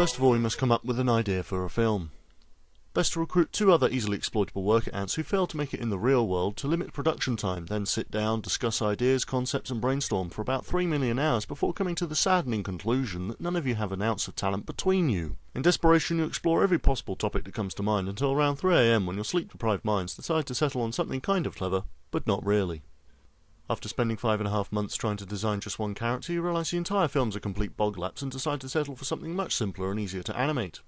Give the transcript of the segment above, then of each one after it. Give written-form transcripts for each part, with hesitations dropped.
First of all, you must come up with an idea for a film. Best to recruit 2 other easily exploitable worker ants who fail to make it in the real world to limit production time, then sit down, discuss ideas, concepts and brainstorm for about 3 million hours before coming to the saddening conclusion that none of you have an ounce of talent between you. In desperation you explore every possible topic that comes to mind until around 3 AM when your sleep-deprived minds decide to settle on something kind of clever, but not really. After spending 5.5 months trying to design just one character, you realise the entire film's a complete bog lapse and decide to settle for something much simpler and easier to animate.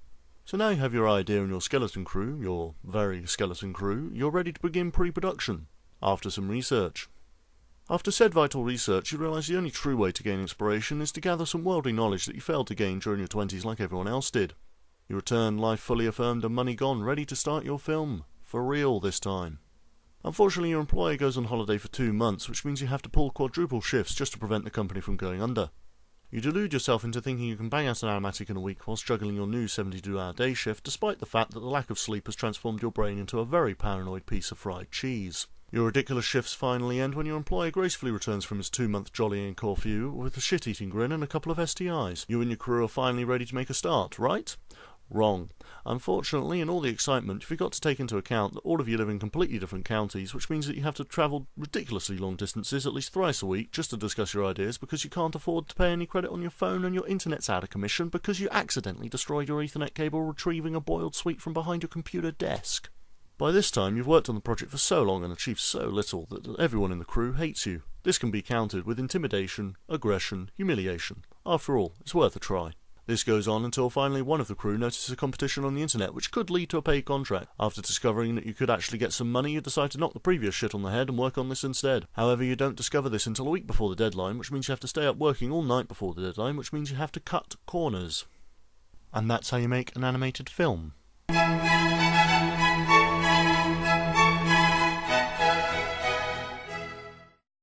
So now you have your idea and your skeleton crew, your very skeleton crew, you're ready to begin pre-production, after some research. After said vital research, you realise the only true way to gain inspiration is to gather some worldly knowledge that you failed to gain during your 20s like everyone else did. You return, life fully affirmed and money gone, ready to start your film. For real this time. Unfortunately, your employer goes on holiday for 2 months, which means you have to pull quadruple shifts just to prevent the company from going under. You delude yourself into thinking you can bang out an animatic in a week whilst juggling your new 72-hour day shift, despite the fact that the lack of sleep has transformed your brain into a very paranoid piece of fried cheese. Your ridiculous shifts finally end when your employer gracefully returns from his 2-month jollying Corfu with a shit-eating grin and a couple of STIs. You and your crew are finally ready to make a start, right? Wrong. Unfortunately, in all the excitement, you forgot to take into account that all of you live in completely different counties, which means that you have to travel ridiculously long distances at least thrice a week just to discuss your ideas because you can't afford to pay any credit on your phone and your internet's out of commission because you accidentally destroyed your Ethernet cable retrieving a boiled sweet from behind your computer desk. By this time, you've worked on the project for so long and achieved so little that everyone in the crew hates you. This can be countered with intimidation, aggression, humiliation. After all, it's worth a try. This goes on until finally one of the crew notices a competition on the internet which could lead to a paid contract. After discovering that you could actually get some money, you decide to knock the previous shit on the head and work on this instead. However, you don't discover this until a week before the deadline, which means you have to stay up working all night before the deadline, which means you have to cut corners. And that's how you make an animated film.